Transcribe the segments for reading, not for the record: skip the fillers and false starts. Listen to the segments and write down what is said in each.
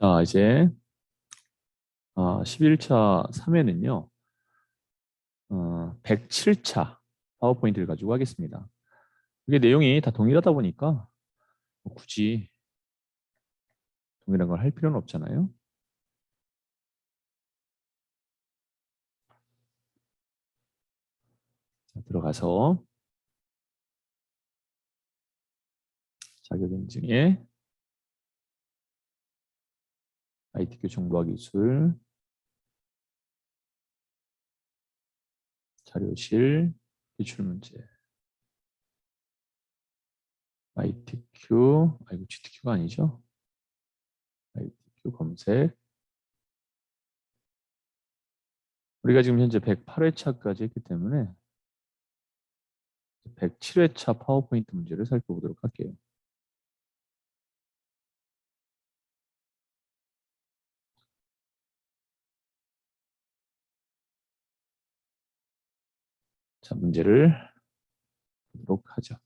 자, 이제 11차 3회는요. 107차 파워포인트를 가지고 하겠습니다. 이게 내용이 다 동일하다 보니까 뭐 굳이 동일한 걸 할 필요는 없잖아요. 자, 들어가서 자격인증에 ITQ 정보화 기술, 자료실, 기출문제, ITQ, 이거 GTQ가 아니죠? ITQ 검색. 우리가 지금 현재 108회차까지 했기 때문에 107회차 파워포인트 문제를 살펴보도록 할게요. 자, 문제를 보도록 하죠.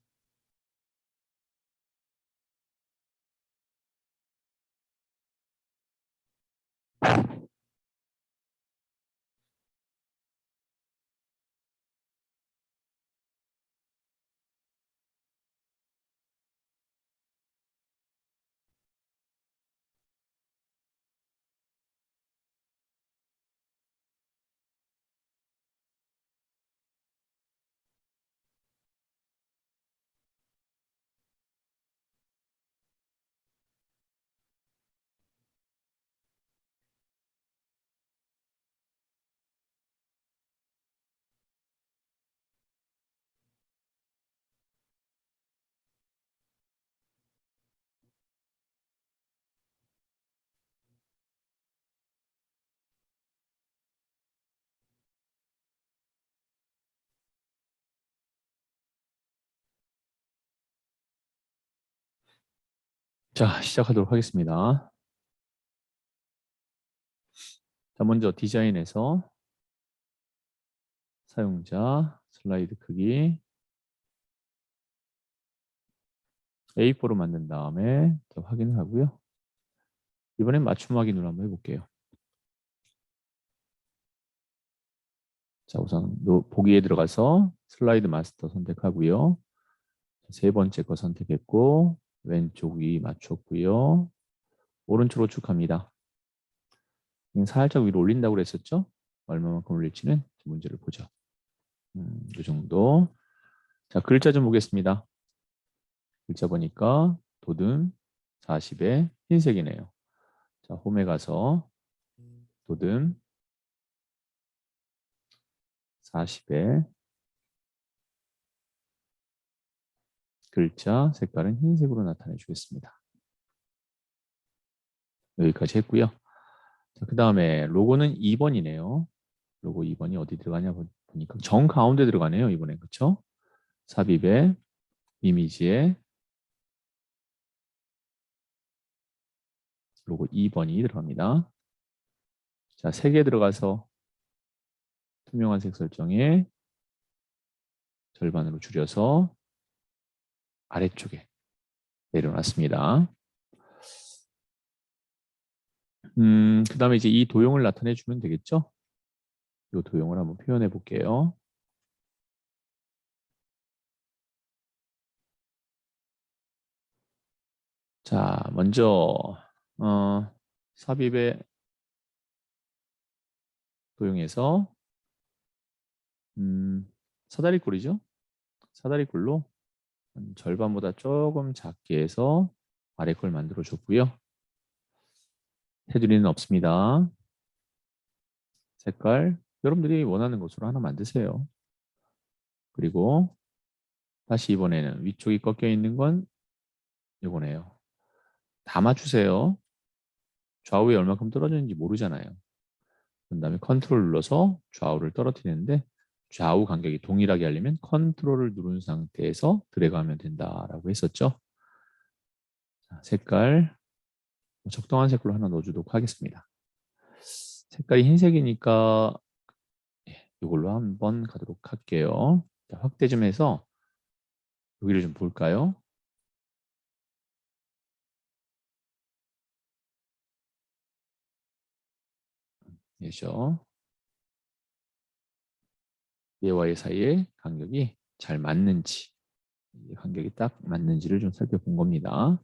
자, 시작하도록 하겠습니다. 자, 먼저 디자인에서 사용자 슬라이드 크기 A4로 만든 다음에 확인을 하고요. 이번엔 맞춤 확인으로 한번 해볼게요. 자, 우선 보기에 들어가서 슬라이드 마스터 선택하고요. 세 번째 거 선택했고 왼쪽 위 맞췄고요. 오른쪽으로 쭉 갑니다. 살짝 위로 올린다고 그랬었죠? 얼마만큼 올릴지는 문제를 보죠. 이 정도. 자, 글자 좀 보겠습니다. 글자 보니까 도듬 40에 흰색이네요. 자, 홈에 가서 도듬 40에 글자 색깔은 흰색으로 나타내 주겠습니다. 여기까지 했고요. 그 다음에 로고는 2번이네요. 로고 2번이 어디 들어가냐 보니까 정 가운데 들어가네요. 이번엔 그렇죠? 삽입에 이미지에 로고 2번이 들어갑니다. 자, 3개 들어가서 투명한 색 설정에 절반으로 줄여서 아래쪽에 내려놨습니다. 그 다음에 이제 이 도형을 나타내 주면 되겠죠? 이 도형을 한번 표현해 볼게요. 자, 먼저 삽입의 도형에서 사다리꼴이죠. 사다리꼴로 절반보다 조금 작게 해서 아래 걸 만들어 줬고요. 테두리는 없습니다. 색깔 여러분들이 원하는 것으로 하나 만드세요. 그리고 다시 이번에는 위쪽이 꺾여 있는 건 이거네요. 다 맞추세요. 좌우에 얼마큼 떨어졌는지 모르잖아요. 그 다음에 컨트롤 눌러서 좌우를 떨어뜨리는데 좌우 간격이 동일하게 하려면 컨트롤을 누른 상태에서 드래그하면 된다라고 했었죠. 자, 색깔 적당한 색깔로 하나 넣어주도록 하겠습니다. 색깔이 흰색이니까 이걸로 한번 가도록 할게요. 자, 확대 좀 해서 여기를 좀 볼까요? 얘죠. 얘와 얘 사이의 간격이 잘 맞는지, 이 간격이 딱 맞는지를 좀 살펴본 겁니다.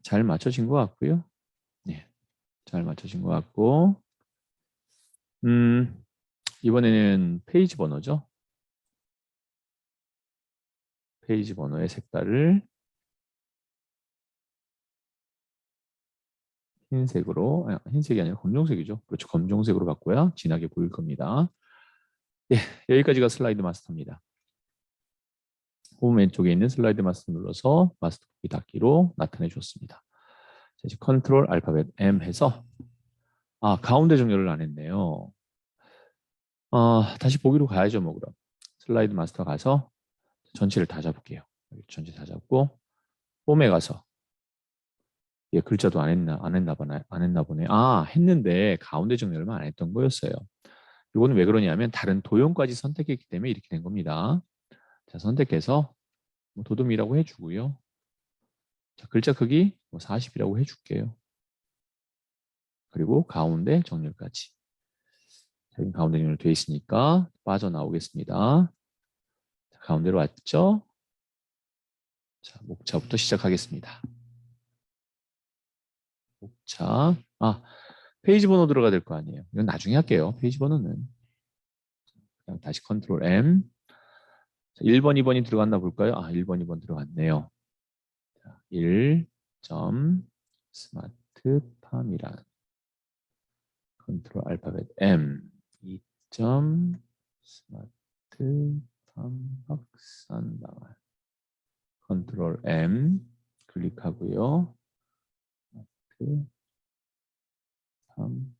잘 맞춰진 것 같고요. 네, 잘 맞춰진 것 같고, 이번에는 페이지 번호죠. 페이지 번호의 색깔을 흰색으로, 흰색이 아니라 검정색이죠. 그렇죠. 검정색으로 바꿔야 진하게 보일 겁니다. 예, 여기까지가 슬라이드 마스터입니다. 홈 왼쪽에 있는 슬라이드 마스터 눌러서 마스터 보기 닫기로 나타내 줬습니다. 이제 컨트롤 알파벳 M 해서 가운데 정렬을 안 했네요. 다시 보기로 가야죠, 뭐 그럼. 슬라이드 마스터 가서 전체를 다 잡을게요. 전체 다 잡고 홈에 가서 글자도 안 했나 보네. 했는데 가운데 정렬만 안 했던 거였어요. 이거는 왜 그러냐면 다른 도형까지 선택했기 때문에 이렇게 된 겁니다. 자, 선택해서 도둠이라고 해주고요. 자, 글자 크기 40이라고 해줄게요. 그리고 가운데 정렬까지. 자, 가운데 정렬 되어 있으니까 빠져나오겠습니다. 자, 가운데로 왔죠? 자, 목차부터 시작하겠습니다. 목차. 페이지 번호 들어가야 될 거 아니에요. 이건 나중에 할게요. 페이지 번호는. 그냥 다시 컨트롤 M. 자, 1번, 2번이 들어갔나 볼까요? 1번, 2번 들어갔네요. 자, 1점 스마트팜이란 컨트롤 알파벳 M 2점 스마트팜 확산방안 컨트롤 M 클릭하고요. 스마트팜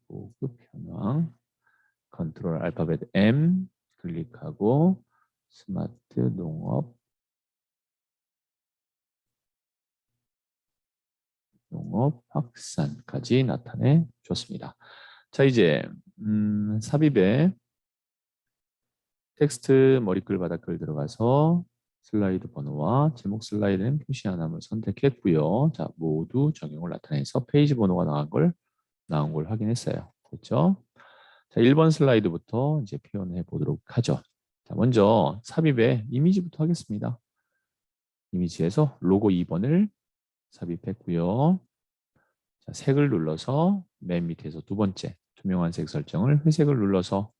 보급 현황 컨트롤 알파벳 M 클릭하고 스마트 농업 확산까지 나타내 줬습니다. 자, 이제 삽입에 텍스트 머리글 바닥글 들어가서 슬라이드 번호와 제목 슬라이드는 표시 하나를 선택했고요. 자, 모두 적용을 나타내서 페이지 번호가 나온 걸 확인했어요. 됐죠? 자, 1번 슬라이드부터 이제 표현해 보도록 하죠. 자, 먼저 삽입에 이미지부터 하겠습니다. 이미지에서 로고 2번을 삽입했고요. 자, 색을 눌러서 맨 밑에서 두 번째 투명한 색 설정을 회색을 눌러서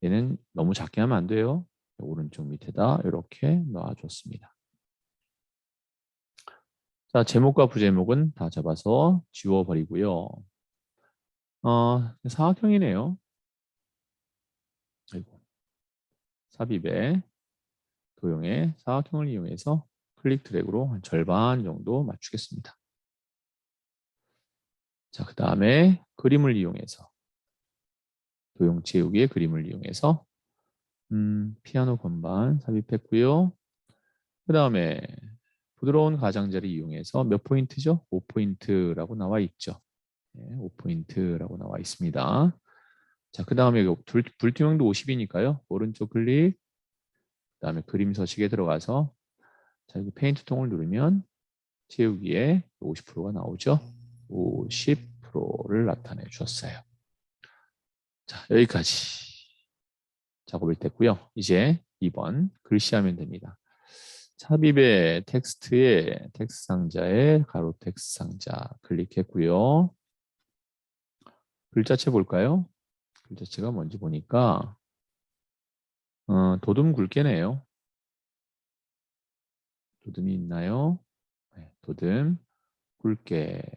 얘는 너무 작게 하면 안 돼요. 오른쪽 밑에다 이렇게 놔줬습니다. 자, 제목과 부제목은 다 잡아서 지워버리고요. 사각형이네요. 아이고. 삽입에 도형의 사각형을 이용해서 클릭 드래그로 한 절반 정도 맞추겠습니다. 자, 그 다음에 그림을 이용해서 도형 채우기의 그림을 이용해서 피아노 건반 삽입했고요. 그 다음에 부드러운 가장자를 이용해서 몇 포인트죠? 5포인트라고 나와 있죠. 네, 5포인트라고 나와 있습니다. 자, 그 다음에 불투명도 50이니까요. 오른쪽 클릭, 그 다음에 그림 서식에 들어가서 자, 여기 페인트 통을 누르면 채우기에 50%가 나오죠. 50%를 나타내 주었어요. 자, 여기까지 작업을 됐고요. 이제 2번 글씨 하면 됩니다. 삽입의 텍스트에 텍스트 상자에 가로 텍스트 상자 클릭했고요. 글자체 볼까요? 글자체가 뭔지 보니까 도둠 굵게네요. 도둠이 있나요? 네, 도둠 굵게까지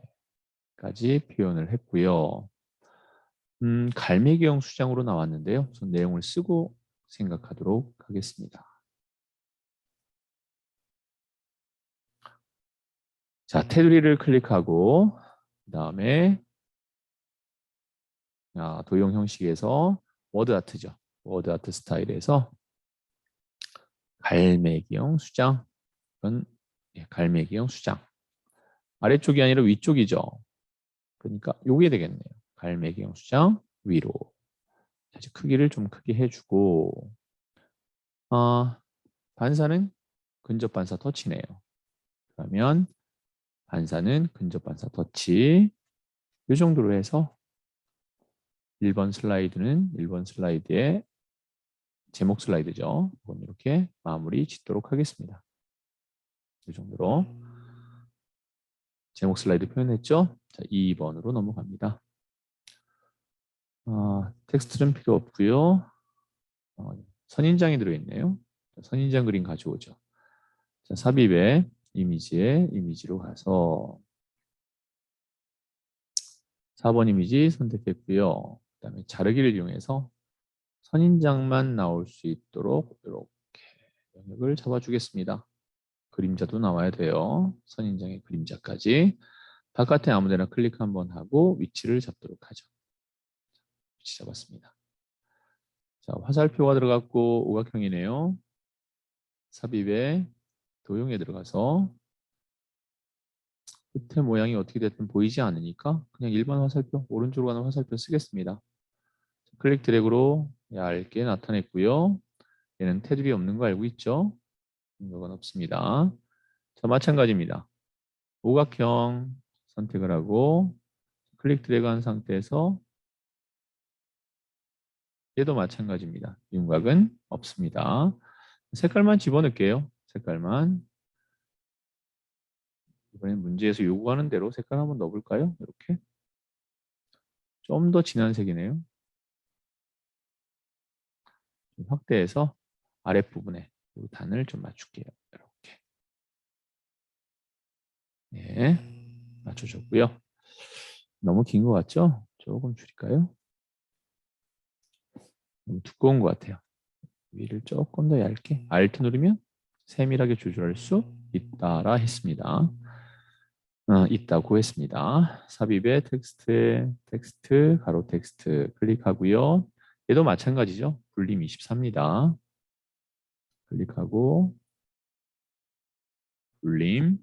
표현을 했고요. 갈매기형 수장으로 나왔는데요. 전 내용을 쓰고 생각하도록 하겠습니다. 자, 테두리를 클릭하고 그 다음에 도형 형식에서 워드 아트죠. 워드 아트 스타일에서 갈매기형 수장. 이건 갈매기형 수장. 아래쪽이 아니라 위쪽이죠. 그러니까 요게 되겠네요. 갈매기형 수장 위로. 자, 이제 크기를 좀 크게 해주고 반사는 근접 반사 터치네요. 그러면 반사는 근접 반사 터치 이 정도로 해서 1번 슬라이드는 1번 슬라이드의 제목 슬라이드죠. 이건 이렇게 마무리 짓도록 하겠습니다. 이 정도로 제목 슬라이드 표현했죠? 자, 2번으로 넘어갑니다. 텍스트는 필요 없고요. 선인장이 들어있네요. 선인장 그림 가져오죠. 자, 삽입의 이미지에 이미지로 가서 4번 이미지 선택했고요. 그 다음에 자르기를 이용해서 선인장만 나올 수 있도록 이렇게 영역을 잡아주겠습니다. 그림자도 나와야 돼요. 선인장의 그림자까지. 바깥에 아무데나 클릭 한번 하고 위치를 잡도록 하죠. 위치 잡았습니다. 자, 화살표가 들어갔고 오각형이네요. 삽입에 도형에 들어가서 끝에 모양이 어떻게 됐든 보이지 않으니까 그냥 일반 화살표, 오른쪽으로 가는 화살표 쓰겠습니다. 클릭 드래그로 얇게 나타냈고요. 얘는 테두리 없는 거 알고 있죠? 이건 없습니다. 자, 마찬가지입니다. 오각형 선택을 하고 클릭 드래그 한 상태에서 얘도 마찬가지입니다. 윤곽은 없습니다. 색깔만 집어넣을게요. 색깔만. 이번엔 문제에서 요구하는 대로 색깔 한번 넣어볼까요? 이렇게. 좀 더 진한 색이네요. 좀 확대해서 아랫부분에 이 단을 좀 맞출게요. 이렇게. 네, 맞춰줬고요. 너무 긴 것 같죠? 조금 줄일까요? 너무 두꺼운 것 같아요. 위를 조금 더 얇게 Alt 누르면 세밀하게 조절할 수 있다라 했습니다. 있다고 했습니다. 삽입의 텍스트, 가로 텍스트 클릭하고요. 얘도 마찬가지죠. 분림 24입니다. 클릭하고 분림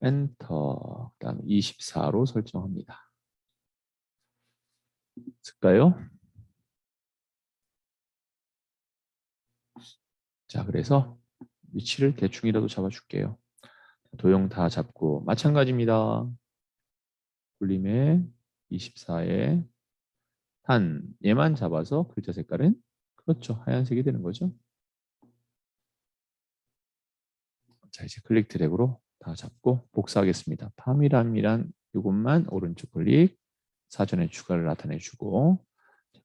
엔터 그 다음에 24로 설정합니다. 쓸까요? 자, 그래서 위치를 대충이라도 잡아줄게요. 도형 다 잡고 마찬가지입니다. 분림에 24에 한 얘만 잡아서 글자 색깔은 그렇죠. 하얀색이 되는 거죠. 자, 이제 클릭 드래그로 다 잡고 복사하겠습니다. 파미람이란 이것만 오른쪽 클릭 사전에 추가를 나타내주고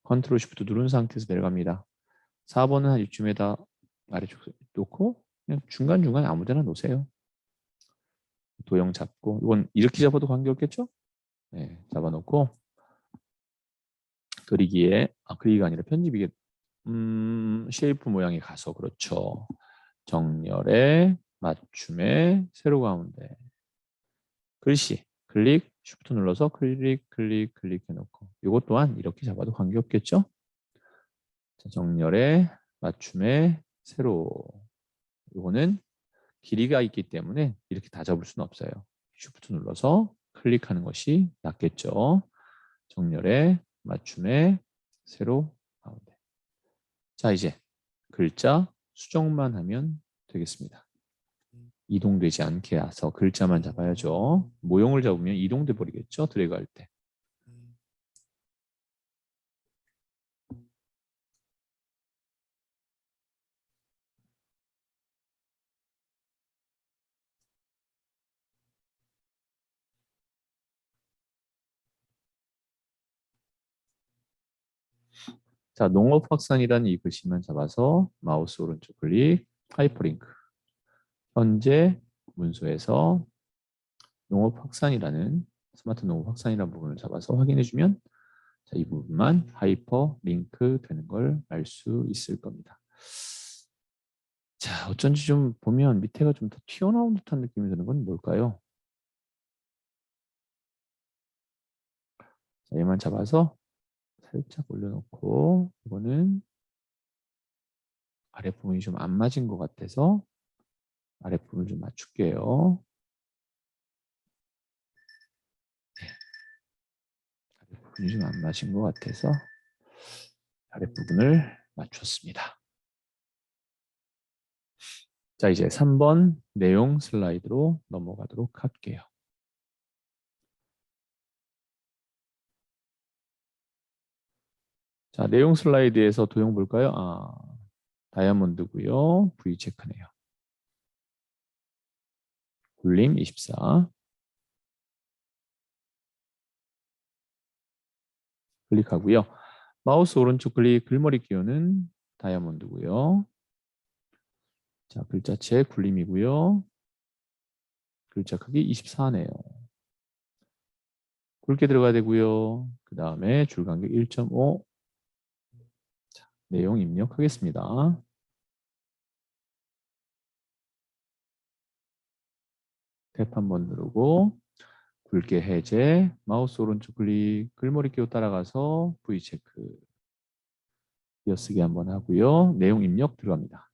컨트롤 쉬프트 누른 상태에서 내려갑니다. 4번은 한 이쯤에다 아래쪽 놓고 그냥 중간중간 아무 데나 놓으세요. 도형 잡고 이건 이렇게 잡아도 관계없겠죠? 네, 잡아놓고 그리기가 아니라 편집이게 쉐이프 모양에 가서 그렇죠. 정렬에 맞춤에 세로 가운데 글씨 클릭 쉬프트 눌러서 클릭 해놓고 이것 또한 이렇게 잡아도 관계없겠죠? 자, 정렬에 맞춤에 세로 이거는 길이가 있기 때문에 이렇게 다 잡을 수는 없어요. 쉬프트 눌러서 클릭하는 것이 낫겠죠. 정렬에 맞춤에 세로 가운데. 자, 이제 글자 수정만 하면 되겠습니다. 이동되지 않게 해서 글자만 잡아야죠. 모형을 잡으면 이동돼 버리겠죠. 드래그 할 때. 자, 농업 확산이라는 이 글씨만 잡아서 마우스 오른쪽 클릭, 하이퍼링크. 현재 문서에서 농업 확산이라는 스마트 농업 확산이라는 부분을 잡아서 확인해주면 자, 이 부분만 하이퍼 링크 되는 걸 알 수 있을 겁니다. 자, 어쩐지 좀 보면 밑에가 좀 더 튀어나온 듯한 느낌이 드는 건 뭘까요? 자, 얘만 잡아서 살짝 올려놓고 이거는 아랫부분이 좀 안 맞은 것 같아서 아랫부분을 좀 맞출게요. 아랫부분이 좀 안 맞은 것 같아서 아랫부분을 맞췄습니다. 자, 이제 3번 내용 슬라이드로 넘어가도록 할게요. 자, 내용 슬라이드에서 도형 볼까요? 다이아몬드고요. V 체크네요. 굴림 24. 클릭하고요. 마우스 오른쪽 클릭 글머리 끼우는 다이아몬드고요. 자, 글자체 굴림이고요. 글자 크기 24네요. 굵게 들어가야 되고요. 그 다음에 줄간격 1.5. 자, 내용 입력하겠습니다. 탭 한번 누르고 굵게 해제, 마우스 오른쪽 클릭, 글머리 끼우 따라가서 V체크, 이어쓰기 한번 하고요. 내용 입력 들어갑니다.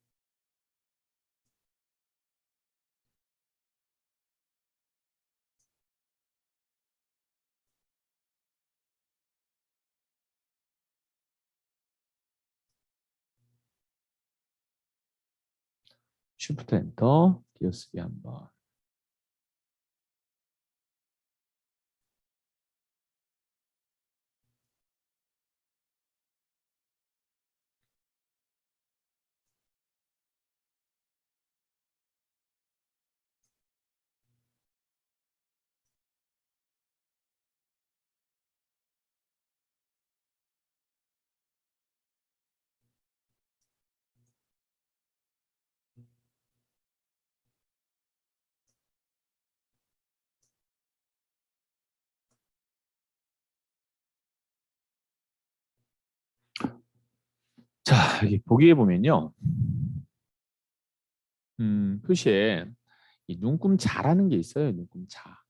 Shift 엔터, 띄어쓰기 한번. 자, 여기 보기에 보면요. 표시에 이 눈금 자라는 게 있어요. 눈금 자.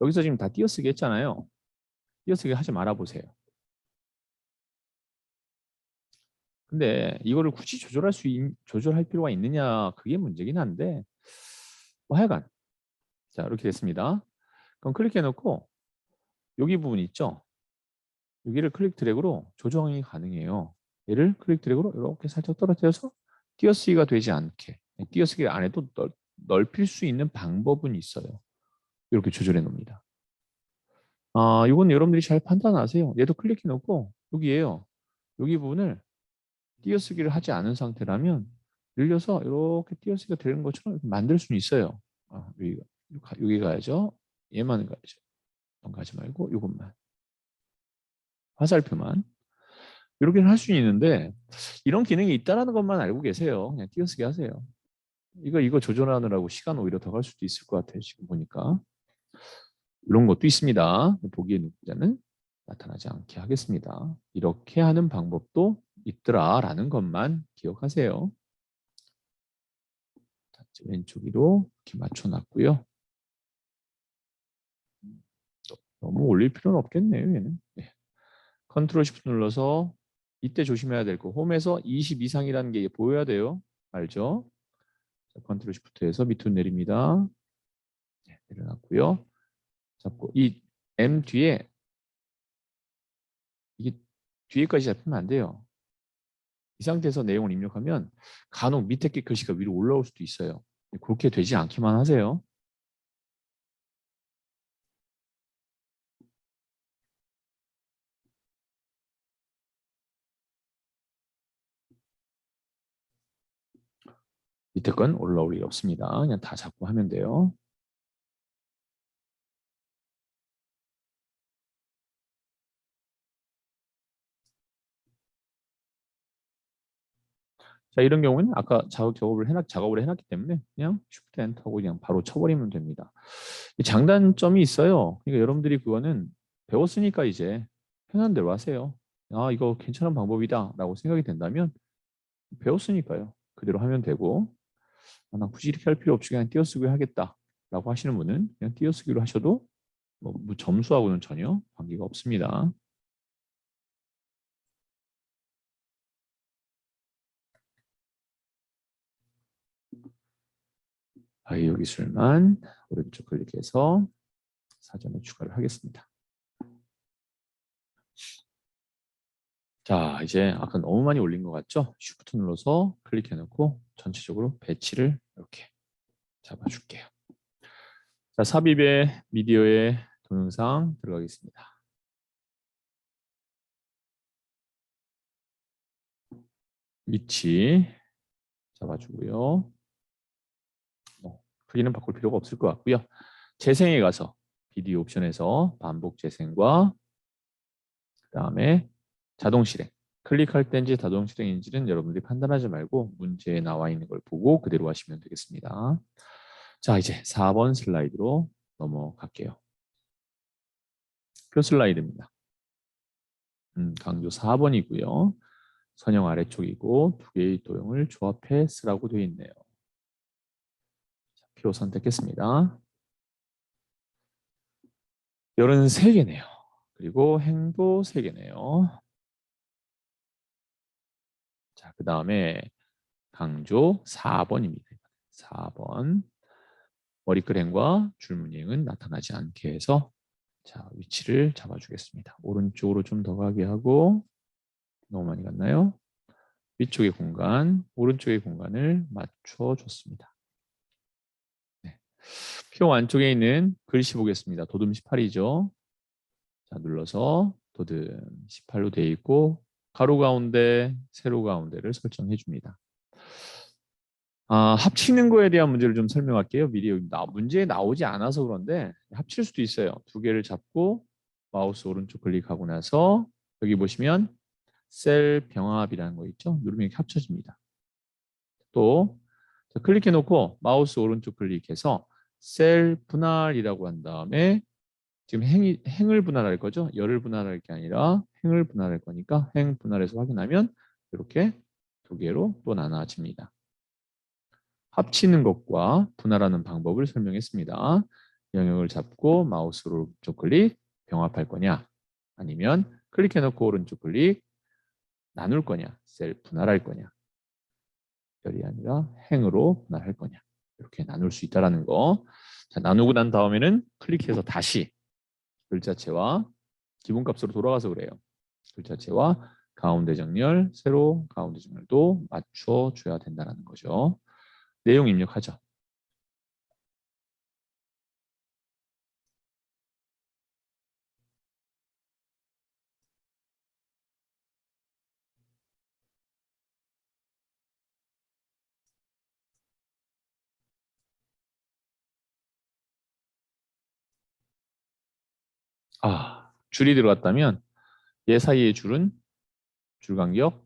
여기서 지금 다 띄어쓰기 했잖아요. 띄어쓰기 하지 말아 보세요. 근데 이거를 굳이 조절할 필요가 있느냐, 그게 문제긴 한데, 뭐 하여간 자, 이렇게 됐습니다. 그럼 클릭해 놓고 여기 부분 있죠? 여기를 클릭 드래그로 조정이 가능해요. 얘를 클릭 드래그로 이렇게 살짝 떨어뜨려서 띄어쓰기가 되지 않게, 띄어쓰기 안 해도 넓힐 수 있는 방법은 있어요. 이렇게 조절해 놓습니다. 이건 여러분들이 잘 판단하세요. 얘도 클릭해 놓고 여기에요. 여기 부분을 띄어쓰기를 하지 않은 상태라면 늘려서 이렇게 띄어쓰기가 되는 것처럼 만들 수는 있어요. 여기 가야죠. 얘만 가야죠. 가지 말고 이것만. 화살표만. 이렇게는 할 수 있는데 이런 기능이 있다는 것만 알고 계세요. 그냥 띄어쓰기 하세요. 이거 조절하느라고 시간 오히려 더 갈 수도 있을 것 같아요. 지금 보니까. 이런 것도 있습니다. 보기에 누구자는 나타나지 않게 하겠습니다. 이렇게 하는 방법도 있더라라는 것만 기억하세요. 왼쪽 위로 이렇게 맞춰놨고요. 너무 올릴 필요는 없겠네요. 얘는. 네. 컨트롤 Shift 눌러서 이때 조심해야 될 거. 홈에서 20 이상이라는 게 보여야 돼요. 알죠? 컨트롤 Shift에서 밑으로 내립니다. 네, 내려놨고요. 잡고 이 M 뒤에 이게 뒤에까지 잡히면 안 돼요. 이 상태에서 내용을 입력하면 간혹 밑에 게 글씨가 위로 올라올 수도 있어요. 그렇게 되지 않기만 하세요. 밑에 건 올라올 일 없습니다. 그냥 다 잡고 하면 돼요. 자, 이런 경우는 아까 작업을 해놨기 때문에 그냥 Shift Enter하고 그냥 바로 쳐버리면 됩니다. 장단점이 있어요. 그러니까 여러분들이 그거는 배웠으니까 이제 편한 대로 하세요. 이거 괜찮은 방법이다 라고 생각이 된다면 배웠으니까요. 그대로 하면 되고 나 굳이 이렇게 할 필요 없이 그냥 띄어쓰기 하겠다 라고 하시는 분은 그냥 띄어쓰기로 하셔도 뭐 점수하고는 전혀 관계가 없습니다. 바이오 기술만 오른쪽 클릭해서 사전에 추가를 하겠습니다. 자, 이제 아까 너무 많이 올린 것 같죠? Shift 눌러서 클릭해놓고 전체적으로 배치를 이렇게 잡아줄게요. 자, 삽입의 미디어의 동영상 들어가겠습니다. 위치 잡아주고요. 크기는 바꿀 필요가 없을 것 같고요. 재생에 가서 비디오 옵션에서 반복 재생과 그다음에 자동 실행. 클릭할 때인지 자동 실행인지는 여러분들이 판단하지 말고 문제에 나와 있는 걸 보고 그대로 하시면 되겠습니다. 자, 이제 4번 슬라이드로 넘어갈게요. 표 슬라이드입니다. 강조 4번이고요. 선형 아래쪽이고 두 개의 도형을 조합해 쓰라고 되어 있네요. 표 선택했습니다. 열은 3개네요. 그리고 행도 3개네요. 자, 그 다음에 강조 4번입니다. 4번. 머리끄랭과 줄무늬행은 나타나지 않게 해서 자, 위치를 잡아주겠습니다. 오른쪽으로 좀 더 가게 하고 너무 많이 갔나요? 위쪽의 공간, 오른쪽의 공간을 맞춰줬습니다. 네. 표 안쪽에 있는 글씨 보겠습니다. 도듬 18이죠. 자, 눌러서 도듬 18로 되어 있고 가로 가운데, 세로 가운데를 설정해 줍니다. 합치는 거에 대한 문제를 좀 설명할게요. 미리 문제에 나오지 않아서 그런데 합칠 수도 있어요. 두 개를 잡고 마우스 오른쪽 클릭하고 나서 여기 보시면 셀 병합이라는 거 있죠. 누르면 이렇게 합쳐집니다. 또 클릭해 놓고 마우스 오른쪽 클릭해서 셀 분할이라고 한 다음에 지금 행을 분할할 거죠. 열을 분할할 게 아니라 행을 분할할 거니까 행 분할해서 확인하면 이렇게 두 개로 또 나눠집니다. 합치는 것과 분할하는 방법을 설명했습니다. 영역을 잡고 마우스로 오른쪽 클릭 병합할 거냐 아니면 클릭해 놓고 오른쪽 클릭 나눌 거냐 셀 분할할 거냐 열이 아니라 행으로 분할할 거냐 이렇게 나눌 수 있다는 거. 자, 나누고 난 다음에는 클릭해서 다시 글자체와 기본값으로 돌아가서 그래요. 글자체와 가운데 정렬, 세로 가운데 정렬도 맞춰줘야 된다는 거죠. 내용 입력하죠. 줄이 들어갔다면 얘 사이의 줄은 줄 간격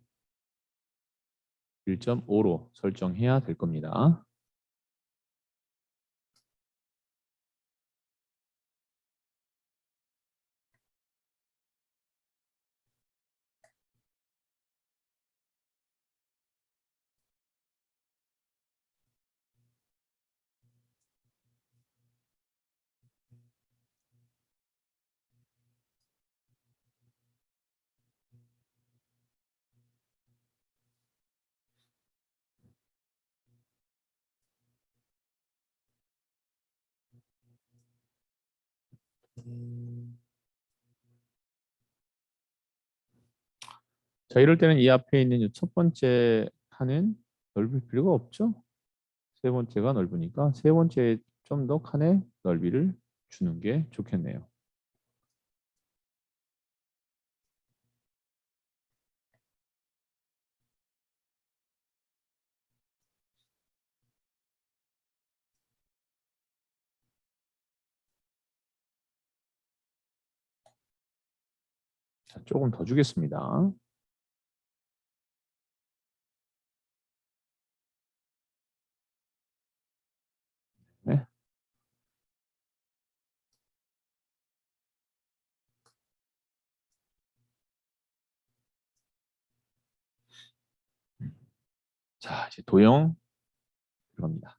1.5로 설정해야 될 겁니다. 자, 이럴 때는 이 앞에 있는 이 첫 번째 칸은 넓힐 필요가 없죠. 세 번째가 넓으니까 세 번째에 좀 더 칸의 넓이를 주는 게 좋겠네요. 자, 조금 더 주겠습니다. 네. 자, 이제 도형 들어갑니다.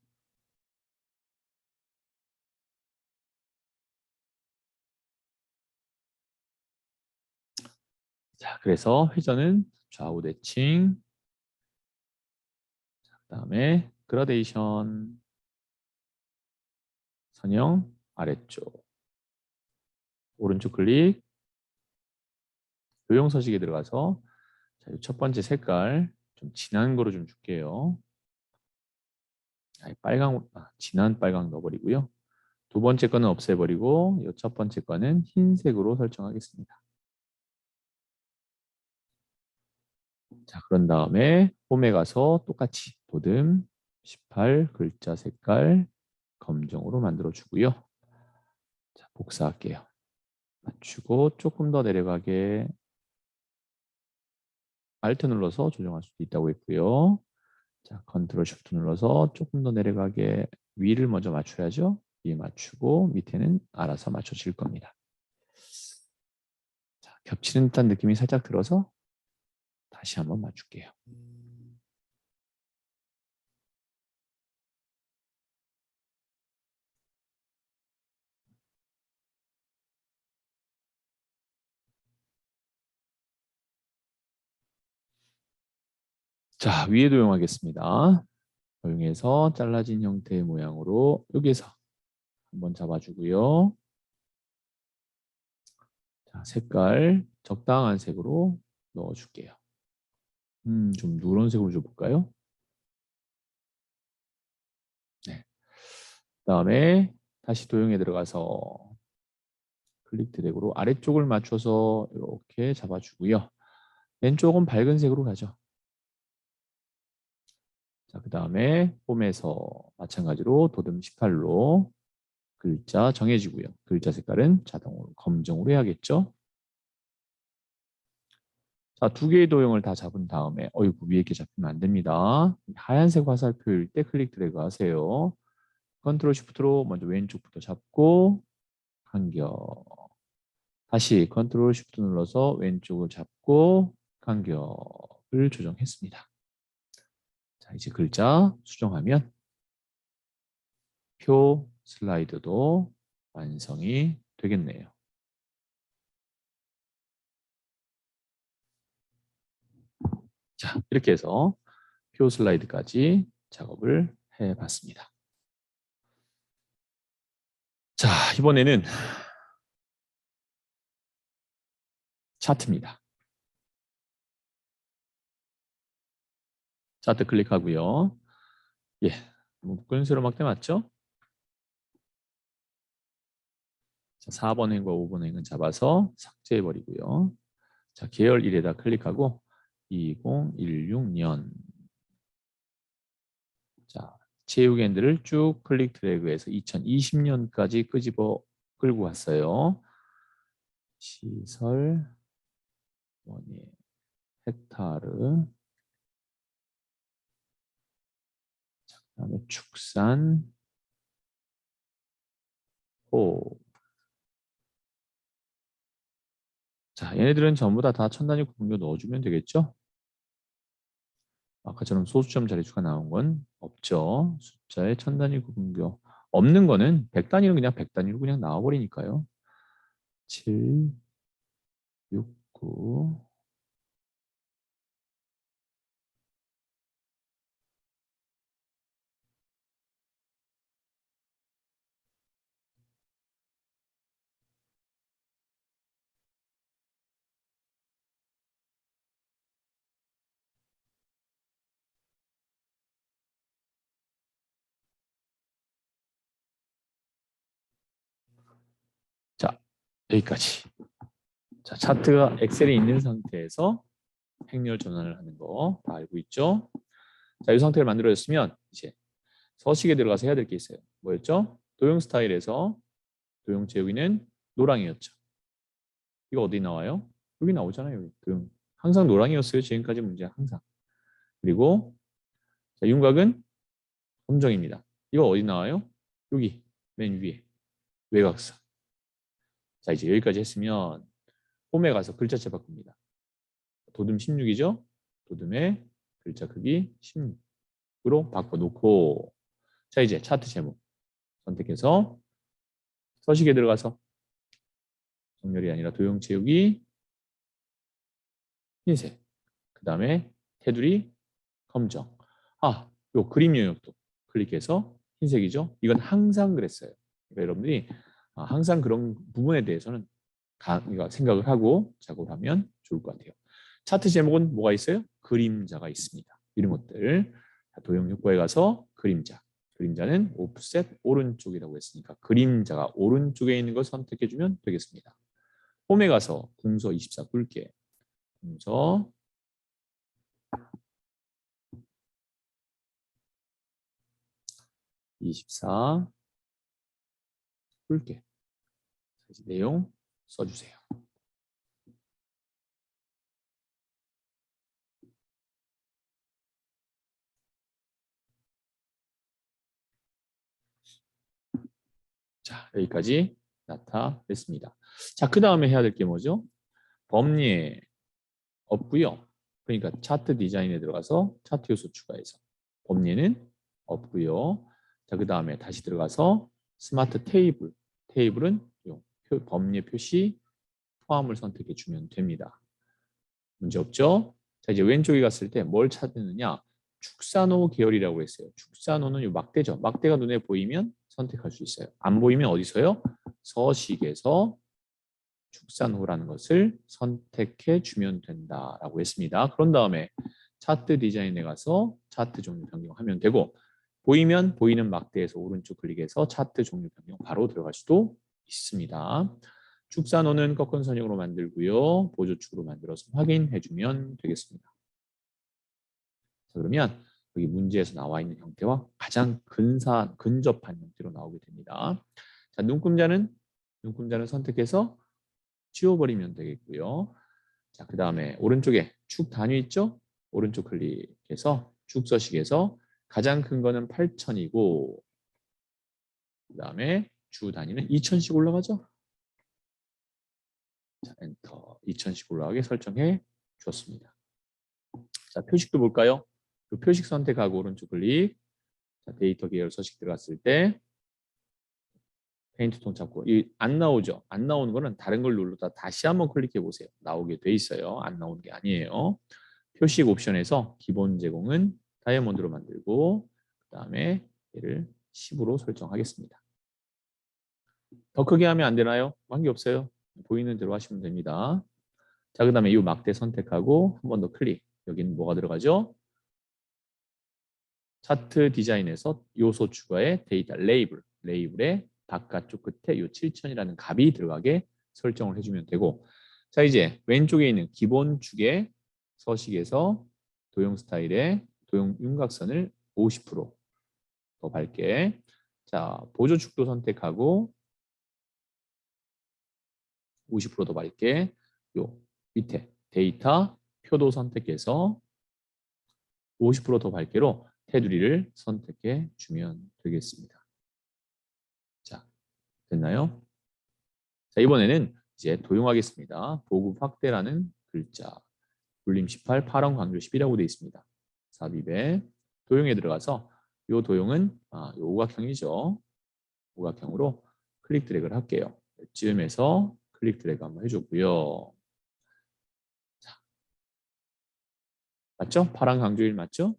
자, 그래서 회전은 좌우 대칭, 그다음에 그라데이션, 선형 아래쪽, 오른쪽 클릭, 도형 서식에 들어가서 자, 첫 번째 색깔 좀 진한 거로 좀 줄게요. 진한 빨강 넣어버리고요. 두 번째 거는 없애버리고 이 첫 번째 거는 흰색으로 설정하겠습니다. 자, 그런 다음에 홈에 가서 똑같이 도듬 18 글자 색깔 검정으로 만들어 주고요. 자, 복사할게요. 맞추고 조금 더 내려가게 Alt 눌러서 조정할 수도 있다고 했고요. 자, 컨트롤 쉬프트 눌러서 조금 더 내려가게 위를 먼저 맞춰야죠. 위 맞추고 밑에는 알아서 맞춰질 겁니다. 자, 겹치는 듯한 느낌이 살짝 들어서 다시 한번 맞출게요. 자, 위에 도용하겠습니다. 도용해서 잘라진 형태의 모양으로 여기에서 한번 잡아주고요. 자, 색깔 적당한 색으로 넣어줄게요. 좀 누런색으로 줘볼까요? 네. 그다음에 다시 도형에 들어가서 클릭 드래그로 아래쪽을 맞춰서 이렇게 잡아주고요. 왼쪽은 밝은 색으로 가죠. 자, 그다음에 홈에서 마찬가지로 도듬 18로 글자 정해지고요. 글자 색깔은 자동으로 검정으로 해야겠죠. 자, 두 개의 도형을 다 잡은 다음에 어이구 위에 이렇게 잡히면 안 됩니다. 하얀색 화살표일 때 클릭 드래그 하세요. 컨트롤 쉬프트로 먼저 왼쪽부터 잡고 간격. 다시 컨트롤 쉬프트 눌러서 왼쪽을 잡고 간격을 조정했습니다. 자, 이제 글자 수정하면 표 슬라이드도 완성이 되겠네요. 자, 이렇게 해서 표 슬라이드까지 작업을 해봤습니다. 자, 이번에는 차트입니다. 차트 클릭하고요. 예, 묶은 세로막대 맞죠? 자, 4번 행과 5번 행은 잡아서 삭제해버리고요. 자, 계열 1에다 클릭하고 2016년. 자, 제휴겐들을 쭉 클릭 드래그해서 2020년까지 끄집어 끌고 왔어요. 시설 원예 헥타르. 자, 그다음에 축산 호. 자, 얘네들은 전부 다 천 단위 구분교 넣어주면 되겠죠? 아까처럼 소수점 자리수가 나온 건 없죠. 숫자의 천 단위 구분교. 없는 거는 100단위는 그냥 100단위로 그냥 나와버리니까요. 7, 6, 9. 자, 여기까지. 자, 차트가 엑셀에 있는 상태에서 행렬 전환을 하는 거 다 알고 있죠? 자, 이 상태를 만들어졌으면 이제 서식에 들어가서 해야 될 게 있어요. 뭐였죠? 도형 스타일에서 도형 제우기는 노랑이었죠. 이거 어디 나와요? 여기 나오잖아요. 여기 도형. 항상 노랑이었어요. 지금까지 문제 항상. 그리고 자, 윤곽은 검정입니다. 이거 어디 나와요? 여기 맨 위에 외곽선. 자, 이제 여기까지 했으면 홈에 가서 글자체 바꿉니다. 도듬 16이죠? 도듬의 글자 크기 16으로 바꿔놓고 자, 이제 차트 제목 선택해서 서식에 들어가서 정렬이 아니라 도형 채우기 흰색 그 다음에 테두리 검정 요 그림 영역도 클릭해서 흰색이죠. 이건 항상 그랬어요. 그러니까 여러분들이 항상 그런 부분에 대해서는 생각을 하고 작업을 하면 좋을 것 같아요. 차트 제목은 뭐가 있어요? 그림자가 있습니다. 이런 것들 도형 효과에 가서 그림자는 오프셋 오른쪽이라고 했으니까 그림자가 오른쪽에 있는 걸 선택해주면 되겠습니다. 홈에 가서 궁서 24 굵게 궁서 24 굵게 이제 내용 써주세요. 자, 여기까지 나타냈습니다. 자, 그 다음에 해야 될 게 뭐죠? 범위에 없고요. 그러니까 차트 디자인에 들어가서 차트 요소 추가해서 범위는 없고요. 자, 그 다음에 다시 들어가서 스마트 테이블. 테이블은 범위 표시 포함을 선택해 주면 됩니다. 문제 없죠? 자, 이제 왼쪽에 갔을 때 뭘 찾느냐? 축산호 계열이라고 했어요. 축산호는 이 막대죠. 막대가 눈에 보이면 선택할 수 있어요. 안 보이면 어디서요? 서식에서 축산호라는 것을 선택해 주면 된다라고 했습니다. 그런 다음에 차트 디자인에 가서 차트 종류 변경하면 되고 보이면 보이는 막대에서 오른쪽 클릭해서 차트 종류 변경 바로 들어갈 수도 있습니다. 축산호는 꺾은 선형으로 만들고요. 보조축으로 만들어서 확인해 주면 되겠습니다. 자, 그러면 여기 문제에서 나와 있는 형태와 가장 근접한 형태로 나오게 됩니다. 자, 눈금자는 선택해서 지워버리면 되겠고요. 자, 그 다음에 오른쪽에 축 단위 있죠? 오른쪽 클릭해서 축 서식에서 가장 큰 거는 8,000이고 그 다음에 주 단위는 2,000씩 올라가죠? 자, 엔터 2,000씩 올라가게 설정해 주었습니다. 자, 표식도 볼까요? 그 표식 선택하고 오른쪽 클릭. 자, 데이터 계열 서식 들어갔을 때 페인트 톤 잡고 안 나오죠? 안 나오는 거는 다른 걸 눌러다 다시 한번 클릭해 보세요. 나오게 돼 있어요. 안 나오는 게 아니에요. 표식 옵션에서 기본 제공은 다이아몬드로 만들고 그 다음에 얘를 10으로 설정하겠습니다. 더 크게 하면 안 되나요? 관계없어요. 보이는 대로 하시면 됩니다. 자, 그 다음에 이 막대 선택하고 한 번 더 클릭. 여기는 뭐가 들어가죠? 차트 디자인에서 요소 추가에 데이터 레이블. 레이블의 바깥쪽 끝에 이 7000이라는 값이 들어가게 설정을 해주면 되고 자, 이제 왼쪽에 있는 기본 축의 서식에서 도형 스타일의 도형 윤곽선을 50%더 밝게 자, 보조축도 선택하고 50%더 밝게 요 밑에 데이터 표도 선택해서 50%더 밝게로 테두리를 선택해 주면 되겠습니다. 자, 됐나요? 자, 이번에는 이제 도용하겠습니다. 보급 확대라는 글자. 불림 18, 파랑 강조 10이라고 되어 있습니다. 삽입에 도용에 들어가서 이 도용은 요 오각형이죠. 오각형으로 클릭 드래그를 할게요. 이쯤에서 클릭 드래그 한번 해줬고요. 자, 맞죠? 파랑 강조 1 맞죠?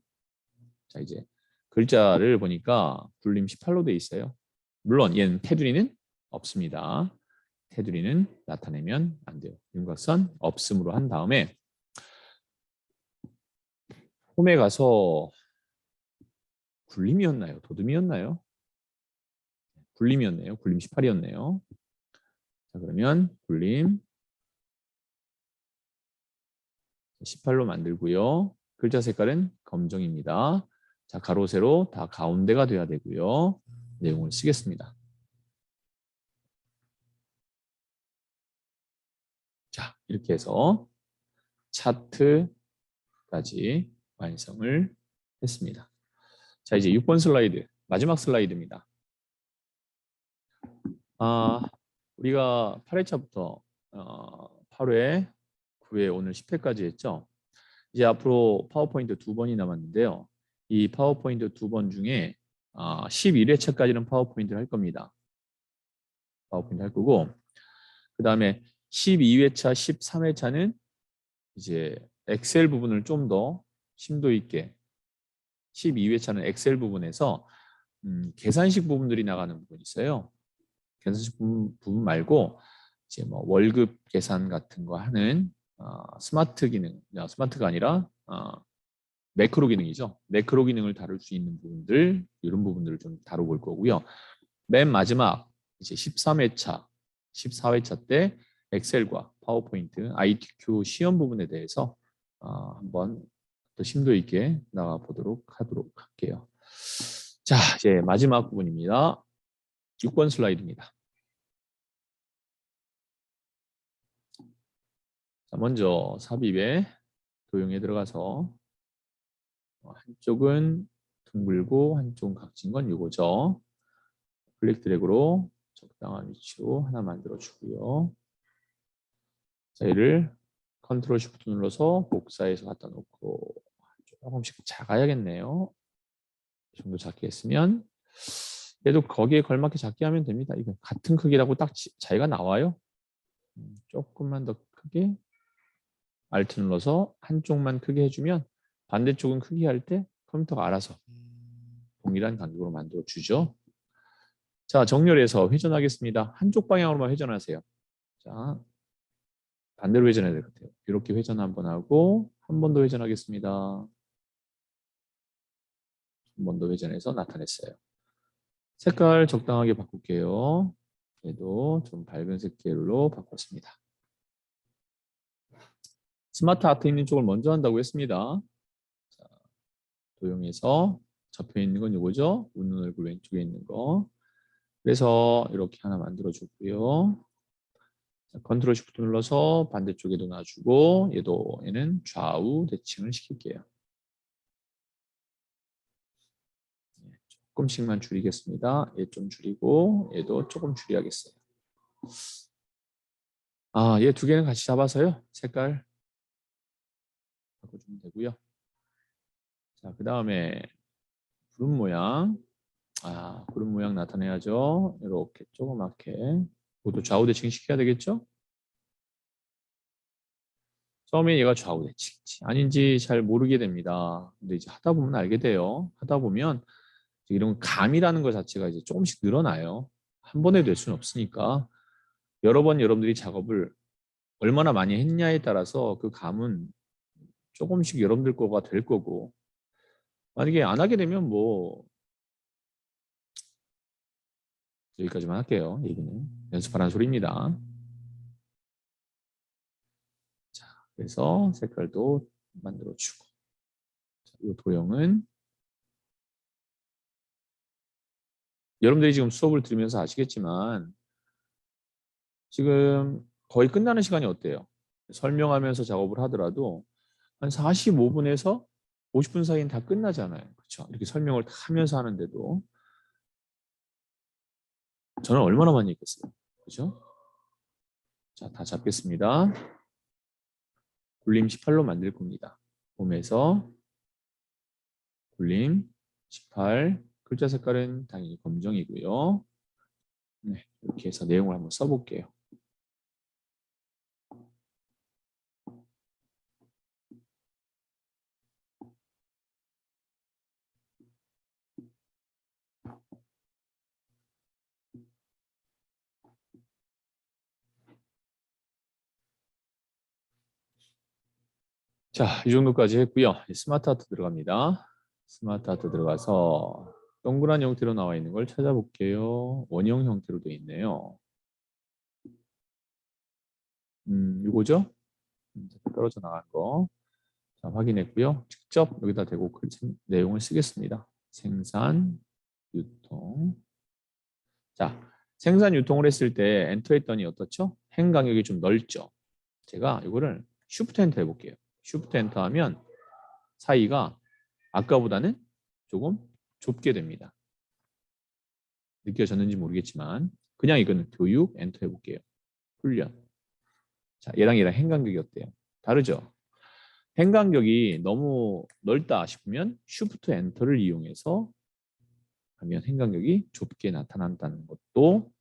자, 이제 글자를 보니까 불림 18로 되어 있어요. 물론 얘는 테두리는 없습니다. 테두리는 나타내면 안 돼요. 윤곽선 없음으로 한 다음에 홈에 가서 굴림이었나요? 도둠이었나요? 굴림이었네요. 굴림 18이었네요. 자, 그러면 굴림 18로 만들고요. 글자 색깔은 검정입니다. 자, 가로 세로 다 가운데가 돼야 되고요. 내용을 쓰겠습니다. 자, 이렇게 해서 차트까지 완성을 했습니다. 자, 이제 6번 슬라이드, 마지막 슬라이드입니다. 우리가 8회차부터 8회, 9회, 오늘 10회까지 했죠. 이제 앞으로 파워포인트 2번이 남았는데요. 이 파워포인트 2번 중에 11회차까지는 파워포인트를 할 겁니다. 파워포인트 할 거고 그 다음에 12회차, 13회차는 이제 엑셀 부분을 좀 더 심도 있게 12회차는 엑셀 부분에서 계산식 부분들이 나가는 부분이 있어요. 계산식 부분 말고 이제 뭐 월급 계산 같은 거 하는 스마트 기능, 스마트가 아니라 매크로 기능이죠. 매크로 기능을 다룰 수 있는 부분들, 이런 부분들을 좀 다뤄볼 거고요. 맨 마지막 이제 13회차, 14회차 때 엑셀과 파워포인트, ITQ 시험 부분에 대해서 한번 더 심도 있게 나가 보도록 하도록 할게요. 자, 이제 마지막 부분입니다. 6번 슬라이드입니다. 자, 먼저 삽입에 도형에 들어가서 한쪽은 둥글고 한쪽은 각진 건 이거죠. 클릭 드래그로 적당한 위치로 하나 만들어 주고요. 자, 얘를 컨트롤 쉬프트 눌러서 복사해서 갖다 놓고 조금씩 작아야겠네요. 이 정도 작게 했으면 얘도 거기에 걸맞게 작게 하면 됩니다. 이거 같은 크기라고 딱 차이가 나와요. 조금만 더 크게 Alt 눌러서 한쪽만 크게 해주면 반대쪽은 크게 할 때 컴퓨터가 알아서 동일한 간격으로 만들어 주죠. 자, 정렬해서 회전하겠습니다. 한쪽 방향으로만 회전하세요. 자, 반대로 회전해야 될 것 같아요. 이렇게 회전 한번 하고 한 번 더 회전하겠습니다. 한 번 더 회전해서 나타냈어요. 색깔 적당하게 바꿀게요. 얘도 좀 밝은색 계열로 바꿨습니다. 스마트 아트 있는 쪽을 먼저 한다고 했습니다. 자, 도형에서 접혀 있는 건 이거죠. 웃는 얼굴 왼쪽에 있는 거. 그래서 이렇게 하나 만들어 줬고요. 컨트롤 쉬프트 눌러서 반대쪽에도 놔주고 얘는 좌우 대칭을 시킬게요. 조금씩만 줄이겠습니다. 얘 좀 줄이고 얘도 조금 줄여야겠어요. 아, 얘 두 개는 같이 잡아서요. 색깔 바꿔주면 되고요. 자, 그 다음에 구름 모양. 아, 구름 모양 나타내야죠. 이렇게 조그맣게. 이것도 좌우 대칭 시켜야 되겠죠? 처음에 얘가 좌우 대칭인지 아닌지 잘 모르게 됩니다. 근데 이제 하다 보면 알게 돼요. 하다 보면 이런 감이라는 것 자체가 이제 조금씩 늘어나요. 한 번에 될 수는 없으니까 여러 번 여러분들이 작업을 얼마나 많이 했냐에 따라서 그 감은 조금씩 여러분들 거가 될 거고 만약에 안 하게 되면 뭐 여기까지만 할게요. 얘기는 연습하라는 소리입니다. 자, 그래서 색깔도 만들어주고 이 도형은 여러분들이 지금 수업을 들으면서 아시겠지만 지금 거의 끝나는 시간이 어때요? 설명하면서 작업을 하더라도 한 45분에서 50분 사이는 다 끝나잖아요. 그렇죠? 이렇게 설명을 다 하면서 하는데도 저는 얼마나 많이 했겠어요. 그렇죠? 자, 다 잡겠습니다. 굴림 18로 만들 겁니다. 홈에서 굴림 18 글자 색깔은 당연히 검정이고요. 네, 이렇게 해서 내용을 한번 써볼게요. 자, 이 정도까지 했고요. 스마트 아트 들어갑니다. 스마트 아트 들어가서 동그란 형태로 나와 있는 걸 찾아볼게요. 원형 형태로 되어 있네요. 이거죠? 떨어져 나간 거. 자, 확인했고요. 직접 여기다 대고 그 내용을 쓰겠습니다. 생산, 유통. 자, 생산, 유통을 했을 때 엔터 했더니 어떻죠? 행 간격이 좀 넓죠? 제가 이거를 쉬프트 엔터 해볼게요. 쉬프트 엔터 하면 사이가 아까보다는 조금 좁게 됩니다. 느껴졌는지 모르겠지만 그냥 이거는 교육 엔터 해볼게요. 훈련. 자, 얘랑 행 간격이 어때요? 다르죠? 행 간격이 너무 넓다 싶으면 쉬프트 엔터를 이용해서 하면 행 간격이 좁게 나타난다는 것도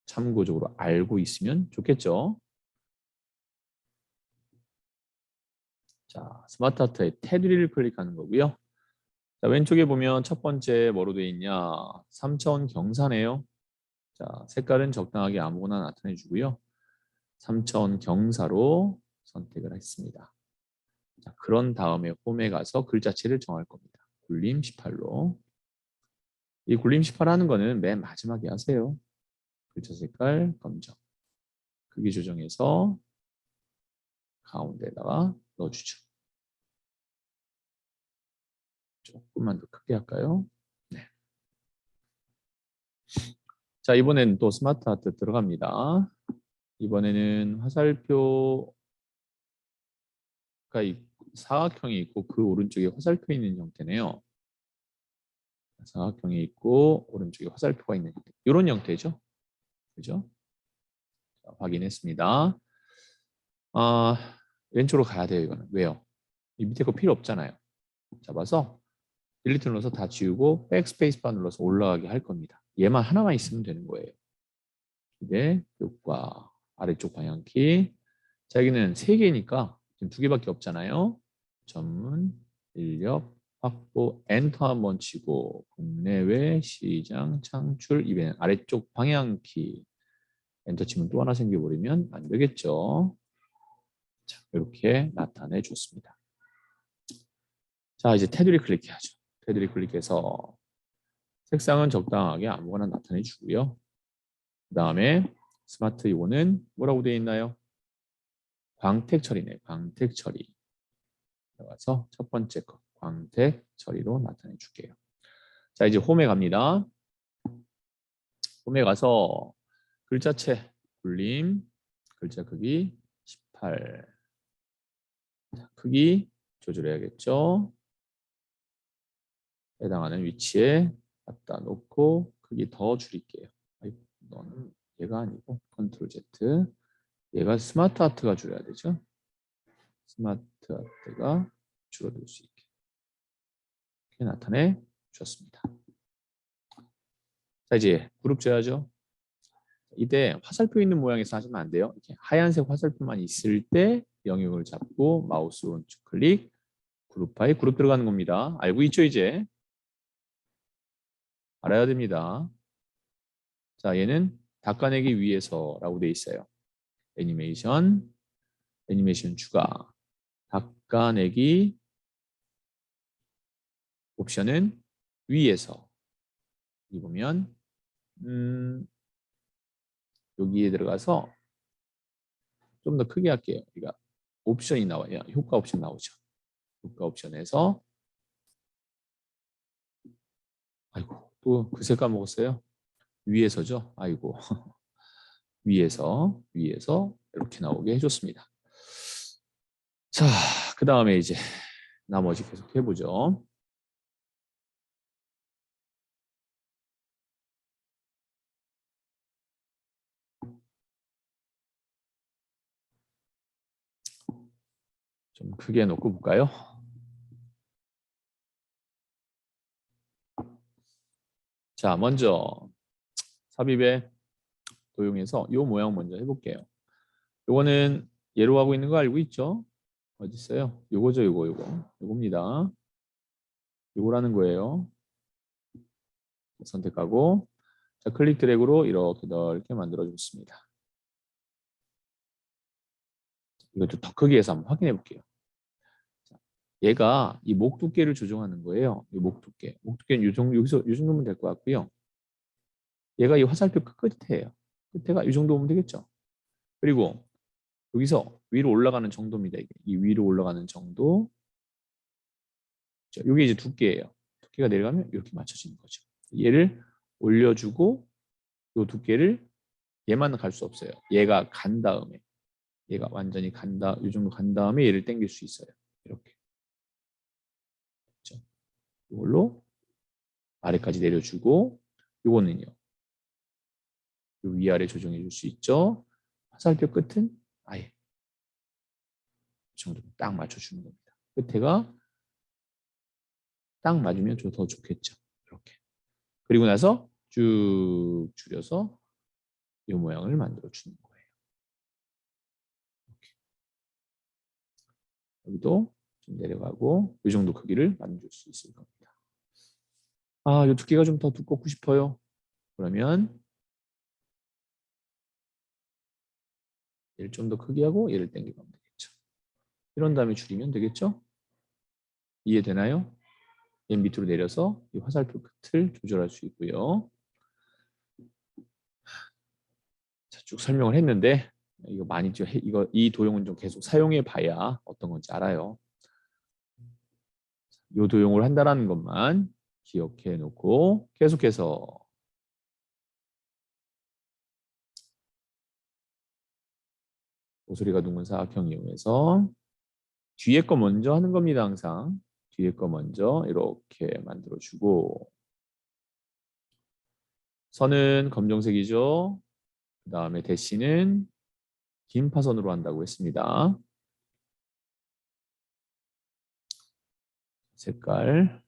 참고적으로 알고 있으면 좋겠죠. 자, 스마트 아트의 테두리를 클릭하는 거고요. 자, 왼쪽에 보면 첫 번째 뭐로 되어 있냐? 3차원 경사네요. 자, 색깔은 적당하게 아무거나 나타내 주고요. 3차원 경사로 선택을 했습니다. 자, 그런 다음에 홈에 가서 글자체를 정할 겁니다. 굴림 18로. 이 굴림 18 하는 거는 맨 마지막에 하세요. 글자 색깔 검정. 크기 조정해서 가운데다가 넣어주죠. 조금만 더 크게 할까요? 네. 자, 이번에는 또 스마트 아트 들어갑니다. 이번에는 화살표가 사각형이 있고 그 오른쪽에 화살표 있는 형태네요. 사각형이 있고 오른쪽에 화살표가 있는 형태. 이런 형태죠. 그죠? 자, 확인했습니다. 아, 왼쪽으로 가야 돼요, 이거는. 왜요? 이 밑에 거 필요 없잖아요. 잡아서 딜리트 눌러서 다 지우고 백스페이스 바 눌러서 올라가게 할 겁니다. 얘만 하나만 있으면 되는 거예요. 이제 효과 아래쪽 방향키. 자, 여기는 3개니까 지금 2개밖에 없잖아요. 전문, 인력, 확보, 엔터 한번 치고 국내외 시장 창출 이벤트 아래쪽 방향키 엔터 치면 또 하나 생겨버리면 안 되겠죠. 자, 이렇게 나타내 줬습니다. 자, 이제 테두리 클릭해야죠. 테두리 클릭해서 색상은 적당하게 아무거나 나타내 주고요. 그 다음에 스마트 요거는 뭐라고 되어 있나요? 광택 처리네. 광택 처리. 들어가서 첫 번째 거 광택 처리로 나타내 줄게요. 자, 이제 홈에 갑니다. 홈에 가서 글자체 굴림 글자 크기 18. 크기 조절해야겠죠. 해당하는 위치에 갖다 놓고 크기 더 줄일게요. 너는 얘가 아니고 컨트롤 Z. 얘가 스마트 아트가 줄여야 되죠. 스마트 아트가 줄어들 수 있게 이렇게 나타내 주었습니다. 자, 이제 그룹 줘야죠. 이때 화살표 있는 모양에서 하시면 안 돼요. 이렇게 하얀색 화살표만 있을 때 영역을 잡고 마우스 오른쪽 클릭 그룹 파일 그룹 들어가는 겁니다. 알고 있죠 이제? 알아야 됩니다. 자, 얘는 닦아내기 위해서라고 돼 있어요. 애니메이션 추가 닦아내기 옵션은 위에서 이 보면 여기에 들어가서 좀 더 크게 할게요. 그러니까 옵션이 나와요. 효과 옵션 나오죠. 효과 옵션에서 아이고 또 그새 까먹었어요. 위에서죠. 아이고 위에서 이렇게 나오게 해줬습니다. 자, 그 다음에 이제 나머지 계속 해보죠. 좀 크게 놓고 볼까요? 자, 먼저 삽입에 도용해서 이 모양 먼저 해볼게요. 요거는 예로 하고 있는 거 알고 있죠? 어디 있어요? 요거죠, 요겁니다. 요거라는 거예요. 선택하고 자, 클릭 드래그로 이렇게 넓게 만들어 줬습니다. 이것도 더 크게 해서 한번 확인해 볼게요. 자, 얘가 이 목 두께를 조정하는 거예요. 이 목 두께. 목 두께는 여기서 이 정도면 될 것 같고요. 얘가 이 화살표 끝에예요. 끝에가 이 정도면 되겠죠. 그리고 여기서 위로 올라가는 정도입니다. 이게. 이 위로 올라가는 정도. 자, 이게 이제 두께예요. 두께가 내려가면 이렇게 맞춰지는 거죠. 얘를 올려주고 이 두께를 얘만 갈 수 없어요. 얘가 간 다음에 얘가 완전히 간다. 이 정도 간 다음에 얘를 당길 수 있어요. 이렇게. 그렇죠? 이걸로 아래까지 내려주고 이거는요. 위아래 조정해 줄 수 있죠. 화살표 끝은 아예 이 정도 딱 맞춰주는 겁니다. 끝에가 딱 맞으면 더 좋겠죠. 이렇게. 그리고 나서 쭉 줄여서 이 모양을 만들어 주는 거예요. 이렇게. 여기도 좀 내려가고 이 정도 크기를 만들 수 있을 겁니다. 아, 이 두께가 좀 더 두껍고 싶어요. 그러면 얘를 좀 더 크게 하고 얘를 당겨가면 되겠죠. 이런 다음에 줄이면 되겠죠? 이해되나요? 얘 밑으로 내려서 이 화살표 끝을 조절할 수 있고요. 자, 쭉 설명을 했는데 이거 많이 좀 이 도형은 좀 계속 사용해 봐야 어떤 건지 알아요. 이 도형을 한다라는 것만 기억해 놓고 계속해서 모서리가 둥근 사각형 이용해서 뒤에 거 먼저 하는 겁니다. 항상 뒤에 거 먼저 이렇게 만들어주고 선은 검정색이죠. 그 다음에 대시는 긴 파선으로 한다고 했습니다. 색깔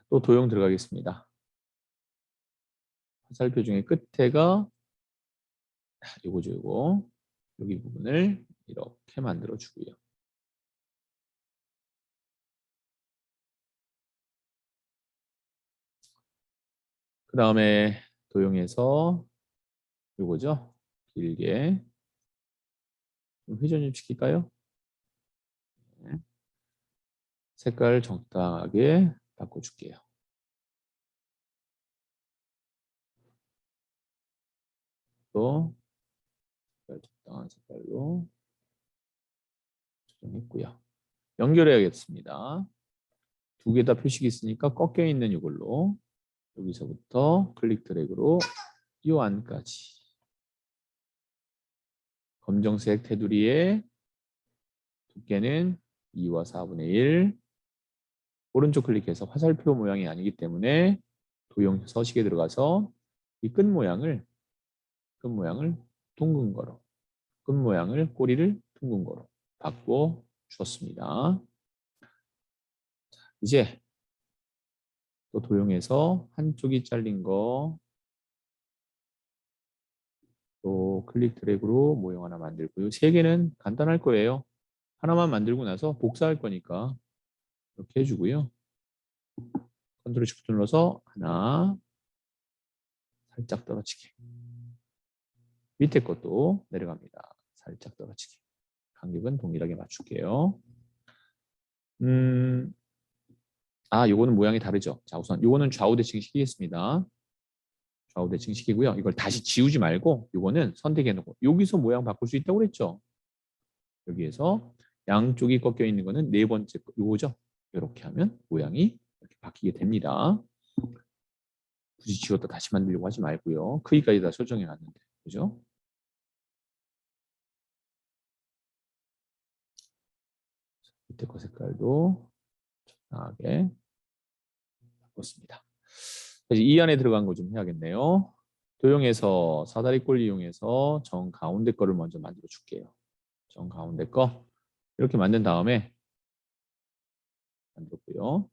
또 도형 들어가겠습니다. 화살표 중에 끝에가 요거죠. 요거 여기 부분을 이렇게 만들어 주고요. 그 다음에 도형에서 요거죠. 길게 좀 회전 좀 시킬까요? 네. 색깔 적당하게 바꿔줄게요. 또 적당한 색깔로 조정했고요. 연결해야겠습니다. 두 개 다 표식이 있으니까 꺾여 있는 이걸로 여기서부터 클릭 드래그로 이 안까지 검정색 테두리에 두께는 2와 4분의 1 오른쪽 클릭해서 화살표 모양이 아니기 때문에 도형 서식에 들어가서 이 끝 모양을 둥근 거로 끝 모양을 꼬리를 둥근 거로 바꿔 주었습니다. 이제 또 도형에서 한쪽이 잘린 거 또 클릭 드래그로 모형 하나 만들고요. 세 개는 간단할 거예요. 하나만 만들고 나서 복사할 거니까 이렇게 해주고요. 컨트롤 쉬프트 눌러서 하나 살짝 떨어지게 밑에 것도 내려갑니다. 살짝 떨어지게 간격은 동일하게 맞출게요. 요거는 모양이 다르죠. 자, 우선 요거는 좌우 대칭 시키겠습니다. 좌우 대칭 시키고요. 이걸 다시 지우지 말고 요거는 선택해 놓고 여기서 모양 바꿀 수 있다고 그랬죠. 여기에서 양쪽이 꺾여 있는 거는 네 번째 거 요거죠. 이렇게 하면 모양이 이렇게 바뀌게 됩니다. 굳이 지웠다 다시 만들려고 하지 말고요. 크기까지 다 설정해 놨는데 그죠? 밑에 거 색깔도 적당하게 바꿨습니다. 이 안에 들어간 거 좀 해야겠네요. 도형에서 사다리꼴 이용해서 정 가운데 거를 먼저 만들어 줄게요. 정 가운데 거 이렇게 만든 다음에 만들었고요.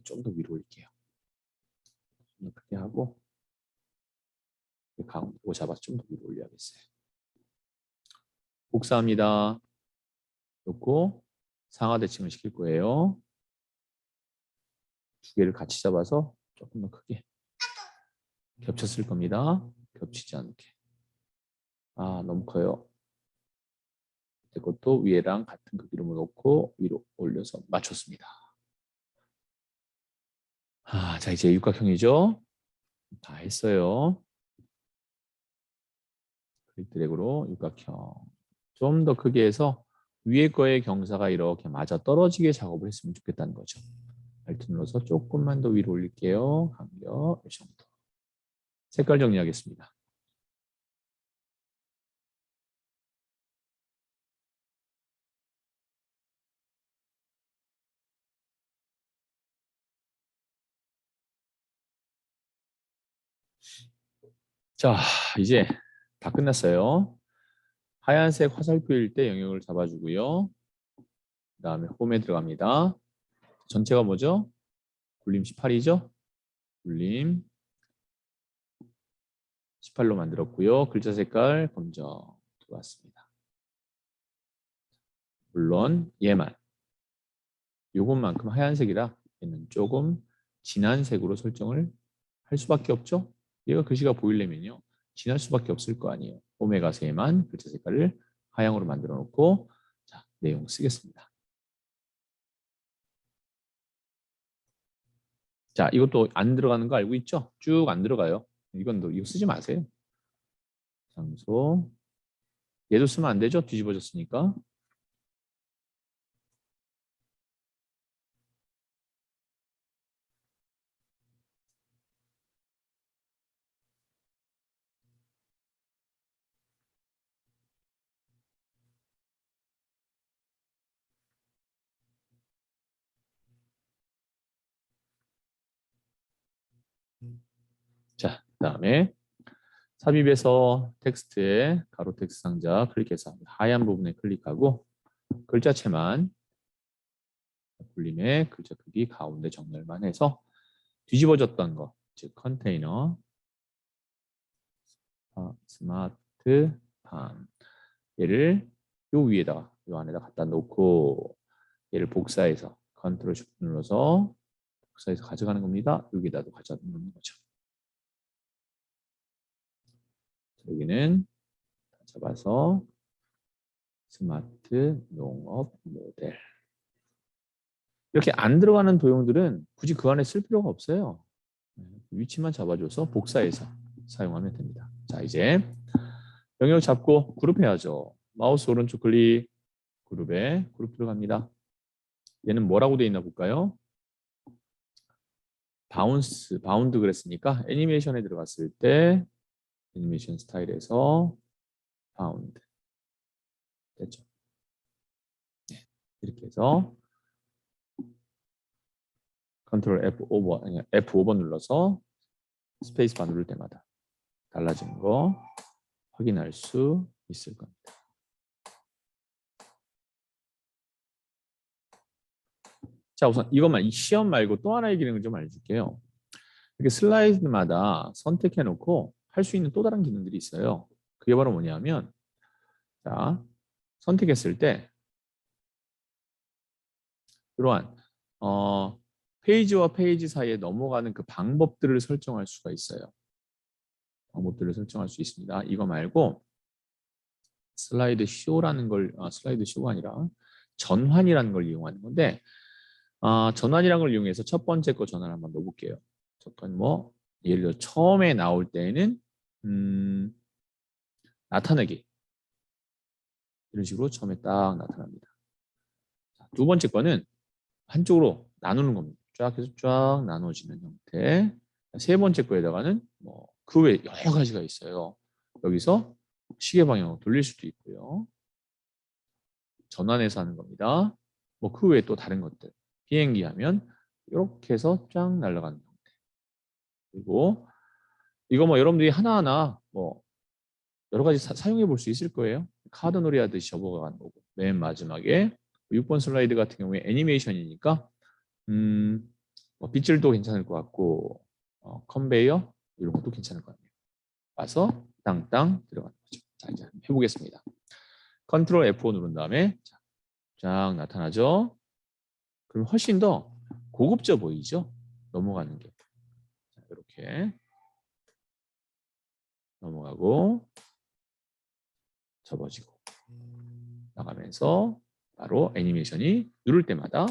좀 더 위로 올릴게요. 좀 더 크게 하고 가운데 거 잡아서 좀 더 위로 올려야겠어요. 복사합니다. 놓고 상하 대칭을 시킬 거예요. 두 개를 같이 잡아서 조금 더 크게 겹쳤을 겁니다. 겹치지 않게. 너무 커요. 이것도 위에랑 같은 크기로 놓고 위로 올려서 맞췄습니다. 자 이제 육각형이죠. 다 했어요. 클릭 드래그로 육각형. 좀 더 크게 해서 위에 거의 경사가 이렇게 맞아 떨어지게 작업을 했으면 좋겠다는 거죠. 알트 눌러서 조금만 더 위로 올릴게요. 간격 이 정도. 색깔 정리하겠습니다. 자, 이제 다 끝났어요. 하얀색 화살표일 때 영역을 잡아주고요. 그 다음에 홈에 들어갑니다. 전체가 뭐죠? 굴림 18이죠? 굴림 18로 만들었고요. 글자 색깔 검정 들어왔습니다. 물론 얘만 요것만큼 하얀색이라 얘는 조금 진한 색으로 설정을 할 수밖에 없죠. 얘가 글씨가 보이려면요. 진할 수밖에 없을 거 아니에요. 홈에 가서 얘만 글자 색깔을 하향으로 만들어 놓고 자, 내용 쓰겠습니다. 자, 이것도 안 들어가는 거 알고 있죠? 쭉 안 들어가요. 이거 쓰지 마세요. 장소. 얘도 쓰면 안 되죠? 뒤집어졌으니까. 그다음에 삽입에서 텍스트에 가로 텍스트 상자 클릭해서 하얀 부분에 클릭하고 글자체만 굴림의 글자 크기 가운데 정렬만 해서 뒤집어졌던 거, 즉 컨테이너 스마트팜 얘를 요 위에다가 요 안에다 갖다 놓고 얘를 복사해서 컨트롤 쉬프트 눌러서 복사해서 가져가는 겁니다. 여기다도 가져다 놓는 거죠. 여기는 잡아서 스마트 농업 모델 이렇게 안 들어가는 도형들은 굳이 그 안에 쓸 필요가 없어요. 위치만 잡아줘서 복사해서 사용하면 됩니다. 자, 이제 영역 잡고 그룹해야죠. 마우스 오른쪽 클릭, 그룹에 그룹 들어갑니다. 얘는 뭐라고 돼 있나 볼까요? 바운드 그랬으니까 애니메이션에 들어갔을 때 애니메이션 스타일에서 바운드 됐죠. 네, 이렇게 해서 컨트롤 F5번 눌러서 스페이스바 누를 때마다 달라지는 거 확인할 수 있을 겁니다. 자, 우선 이것만 이 시험 말고 또 하나의 기능을 좀 알려줄게요. 이렇게 슬라이드마다 선택해 놓고 할 수 있는 또 다른 기능들이 있어요. 그게 바로 뭐냐면 자, 선택했을 때 이러한 페이지와 페이지 사이에 넘어가는 그 방법들을 설정할 수가 있어요. 방법들을 설정할 수 있습니다. 이거 말고 슬라이드 쇼라는 걸 슬라이드 쇼가 아니라 전환이라는 걸 이용하는 건데 전환이라는 걸 이용해서 첫 번째 거 전환 한번 넣어볼게요. 잠깐 뭐 예를 들어 처음에 나올 때는 나타내기 이런 식으로 처음에 딱 나타납니다. 자, 두 번째 거는 한쪽으로 나누는 겁니다. 쫙 해서 쫙 나눠지는 형태. 세 번째 거에다가는 뭐 그 외에 여러 가지가 있어요. 여기서 시계 방향으로 돌릴 수도 있고요. 전환해서 하는 겁니다. 뭐 그 외에 또 다른 것들. 비행기 하면 이렇게 해서 쫙 날아가는 형태. 그리고 이거 뭐 여러분들이 하나하나 뭐 여러 가지 사용해 볼 수 있을 거예요. 카드 놀이 하듯이 접어가는 거고. 맨 마지막에 6번 슬라이드 같은 경우에 애니메이션이니까 뭐 빗질도 괜찮을 것 같고 컨베이어 이런 것도 괜찮을 것 같네요. 와서 땅땅 들어가는 거죠. 자, 이제 해보겠습니다. 컨트롤 F5 누른 다음에 쫙 나타나죠. 그럼 훨씬 더 고급져 보이죠? 넘어가는 게. 자, 이렇게 넘어가고 접어지고 나가면서 바로 애니메이션이 누를 때마다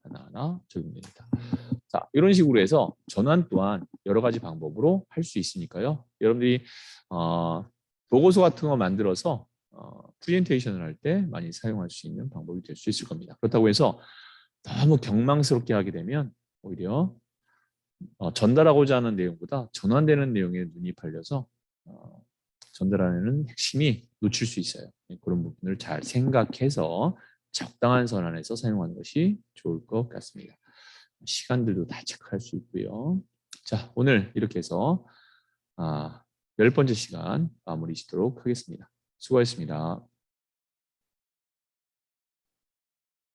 하나하나 적용됩니다. 자, 이런 식으로 해서 전환 또한 여러 가지 방법으로 할 수 있으니까요. 여러분들이 보고서 같은 거 만들어서 프레젠테이션을 할 때 많이 사용할 수 있는 방법이 될 수 있을 겁니다. 그렇다고 해서 너무 경망스럽게 하게 되면 오히려 전달하고자 하는 내용보다 전환되는 내용에 눈이 팔려서 전달하는 핵심이 놓칠 수 있어요. 그런 부분을 잘 생각해서 적당한 선안에서 사용하는 것이 좋을 것 같습니다. 시간들도 다 체크할 수 있고요. 자, 오늘 이렇게 해서 10번째 시간 마무리 짓도록 하겠습니다. 수고하셨습니다.